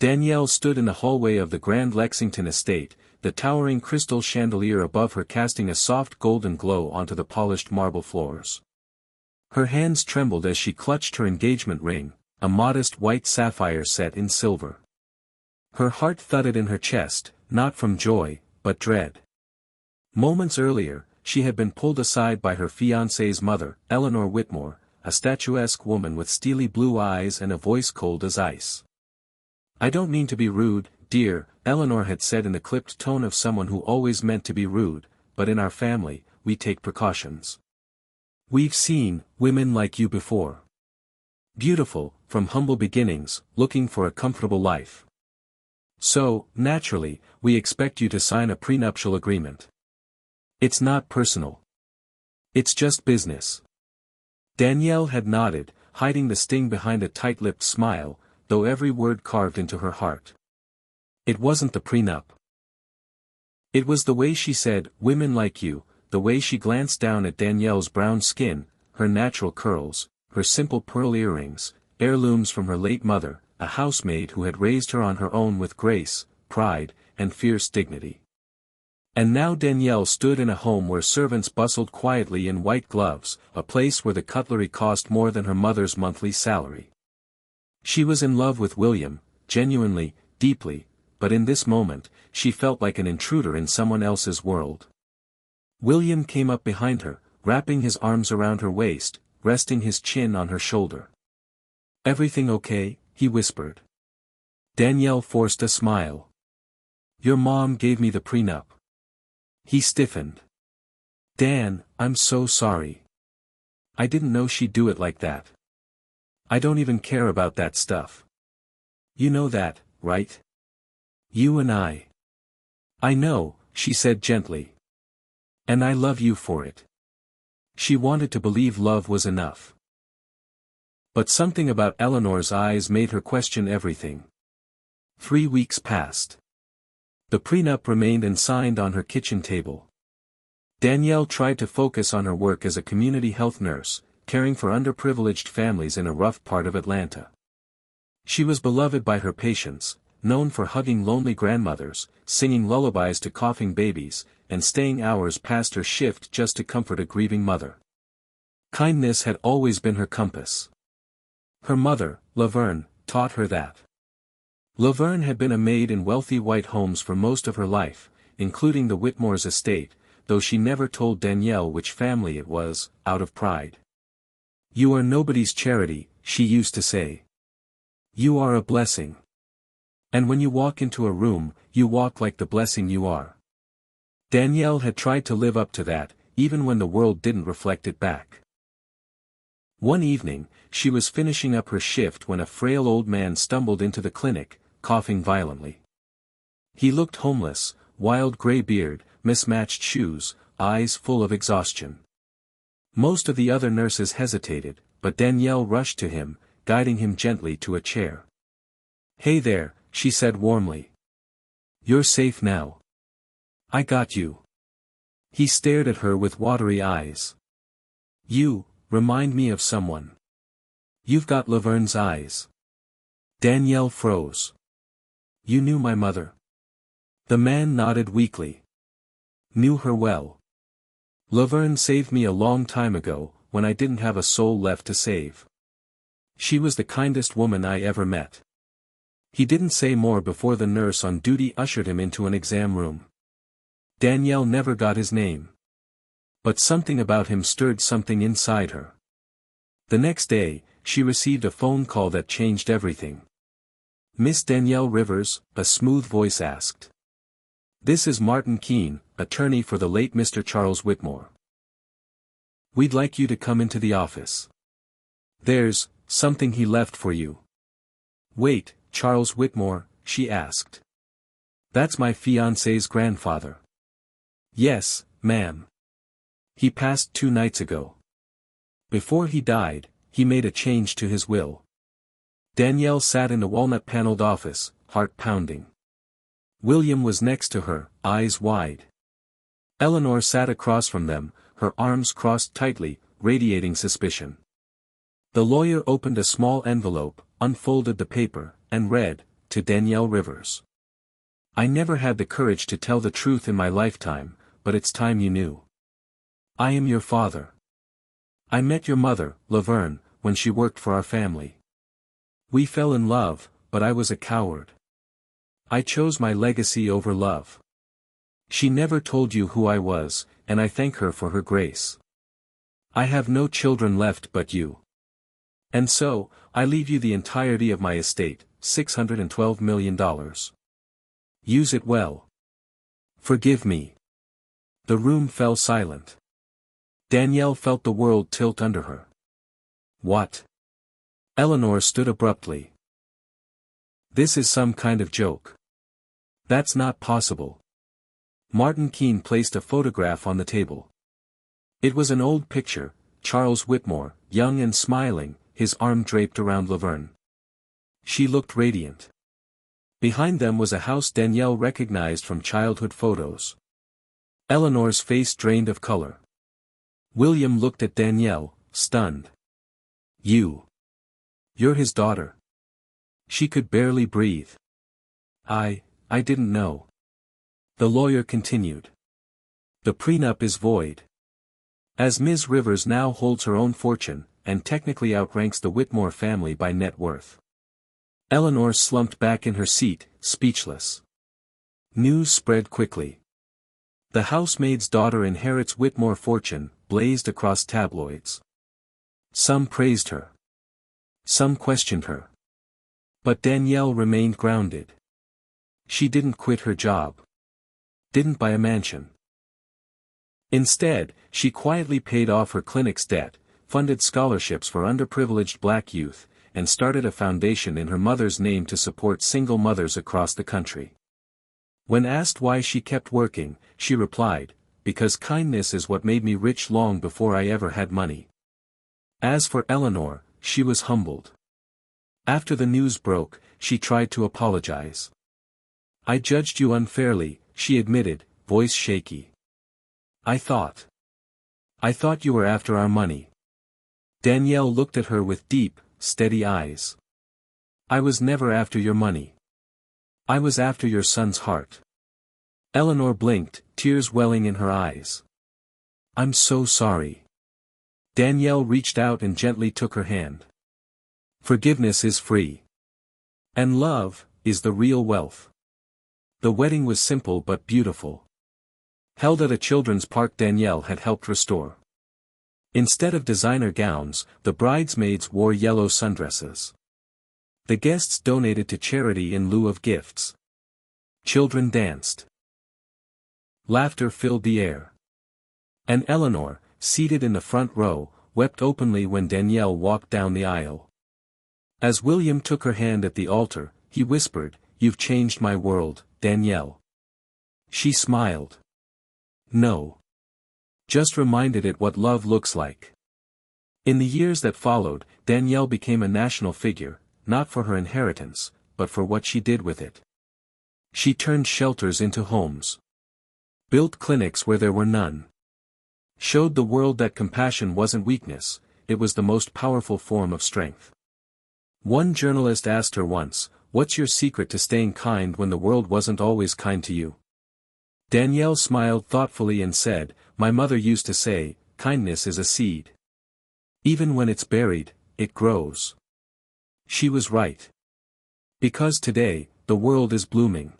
Danielle stood in the hallway of the Grand Lexington estate, the towering crystal chandelier above her casting a soft golden glow onto the polished marble floors. Her hands trembled as she clutched her engagement ring, a modest white sapphire set in silver. Her heart thudded in her chest, not from joy, but dread. Moments earlier, she had been pulled aside by her fiancé's mother, Eleanor Whitmore, a statuesque woman with steely blue eyes and a voice cold as ice. "I don't mean to be rude, dear," Eleanor had said in the clipped tone of someone who always meant to be rude, "but in our family, we take precautions. We've seen women like you before. Beautiful, from humble beginnings, looking for a comfortable life. So, naturally, we expect you to sign a prenuptial agreement. It's not personal. It's just business." Danielle had nodded, hiding the sting behind a tight-lipped smile, though every word carved into her heart. It wasn't the prenup. It was the way she said, "women like you," the way she glanced down at Danielle's brown skin, her natural curls, her simple pearl earrings, heirlooms from her late mother, a housemaid who had raised her on her own with grace, pride, and fierce dignity. And now Danielle stood in a home where servants bustled quietly in white gloves, a place where the cutlery cost more than her mother's monthly salary. She was in love with William, genuinely, deeply, but in this moment, she felt like an intruder in someone else's world. William came up behind her, wrapping his arms around her waist, resting his chin on her shoulder. "Everything okay?" he whispered. Danielle forced a smile. "Your mom gave me the prenup." He stiffened. "Dan, I'm so sorry. I didn't know she'd do it like that. I don't even care about that stuff. You know that, right? You and I." "I know," she said gently. "And I love you for it." She wanted to believe love was enough. But something about Eleanor's eyes made her question everything. 3 weeks passed. The prenup remained unsigned on her kitchen table. Danielle tried to focus on her work as a community health nurse, caring for underprivileged families in a rough part of Atlanta. She was beloved by her patients, known for hugging lonely grandmothers, singing lullabies to coughing babies, and staying hours past her shift just to comfort a grieving mother. Kindness had always been her compass. Her mother, Laverne, taught her that. Laverne had been a maid in wealthy white homes for most of her life, including the Whitmore's estate, though she never told Danielle which family it was, out of pride. "You are nobody's charity," she used to say. "You are a blessing. And when you walk into a room, you walk like the blessing you are." Danielle had tried to live up to that, even when the world didn't reflect it back. One evening, she was finishing up her shift when a frail old man stumbled into the clinic, coughing violently. He looked homeless, wild gray beard, mismatched shoes, eyes full of exhaustion. Most of the other nurses hesitated, but Danielle rushed to him, guiding him gently to a chair. "Hey there," she said warmly. "You're safe now. I got you." He stared at her with watery eyes. "You remind me of someone. You've got Laverne's eyes." Danielle froze. "You knew my mother?" The man nodded weakly. "Knew her well. Laverne saved me a long time ago, when I didn't have a soul left to save. She was the kindest woman I ever met." He didn't say more before the nurse on duty ushered him into an exam room. Danielle never got his name. But something about him stirred something inside her. The next day, she received a phone call that changed everything. "Miss Danielle Rivers?" a smooth voice asked. "This is Martin Keene, attorney for the late Mr. Charles Whitmore. We'd like you to come into the office. There's something he left for you." "Wait, Charles Whitmore?" she asked. "That's my fiancé's grandfather." "Yes, ma'am. He passed 2 nights ago. Before he died, he made a change to his will." Danielle sat in the walnut-paneled office, heart pounding. William was next to her, eyes wide. Eleanor sat across from them, her arms crossed tightly, radiating suspicion. The lawyer opened a small envelope, unfolded the paper, and read, to Danielle Rivers. I never had the courage to tell the truth in my lifetime, but it's time you knew. I am your father. I met your mother, Laverne, when she worked for our family. We fell in love, but I was a coward. I chose my legacy over love. She never told you who I was, and I thank her for her grace. I have no children left but you. And so, I leave you the entirety of my estate, $612 million. Use it well. Forgive me. The room fell silent. Danielle felt the world tilt under her. What? Eleanor stood abruptly. This is some kind of joke. That's not possible. Martin Keene placed a photograph on the table. It was an old picture, Charles Whitmore, young and smiling, his arm draped around Laverne. She looked radiant. Behind them was a house Danielle recognized from childhood photos. Eleanor's face drained of color. William looked at Danielle, stunned. You're his daughter. She could barely breathe. I didn't know. The lawyer continued. The prenup is void. As Ms. Rivers now holds her own fortune, and technically outranks the Whitmore family by net worth. Eleanor slumped back in her seat, speechless. News spread quickly. The housemaid's daughter inherits Whitmore fortune, blazed across tabloids. Some praised her. Some questioned her. But Danielle remained grounded. She didn't quit her job. Didn't buy a mansion. Instead, she quietly paid off her clinic's debt, funded scholarships for underprivileged black youth, and started a foundation in her mother's name to support single mothers across the country. When asked why she kept working, she replied, "Because kindness is what made me rich long before I ever had money." As for Eleanor, she was humbled. After the news broke, she tried to apologize. "I judged you unfairly," she admitted, voice shaky. I thought you were after our money." Danielle looked at her with deep, steady eyes. "I was never after your money. I was after your son's heart." Eleanor blinked, tears welling in her eyes. "I'm so sorry." Danielle reached out and gently took her hand. "Forgiveness is free. And love is the real wealth." The wedding was simple but beautiful. Held at a children's park Danielle had helped restore. Instead of designer gowns, the bridesmaids wore yellow sundresses. The guests donated to charity in lieu of gifts. Children danced. Laughter filled the air. And Eleanor, seated in the front row, wept openly when Danielle walked down the aisle. As William took her hand at the altar, he whispered, "You've changed my world, Danielle." She smiled. "No. Just reminded it what love looks like." In the years that followed, Danielle became a national figure, not for her inheritance, but for what she did with it. She turned shelters into homes. Built clinics where there were none. Showed the world that compassion wasn't weakness, it was the most powerful form of strength. One journalist asked her once, "What's your secret to staying kind when the world wasn't always kind to you?" Danielle smiled thoughtfully and said, "My mother used to say, kindness is a seed. Even when it's buried, it grows." She was right. Because today, the world is blooming.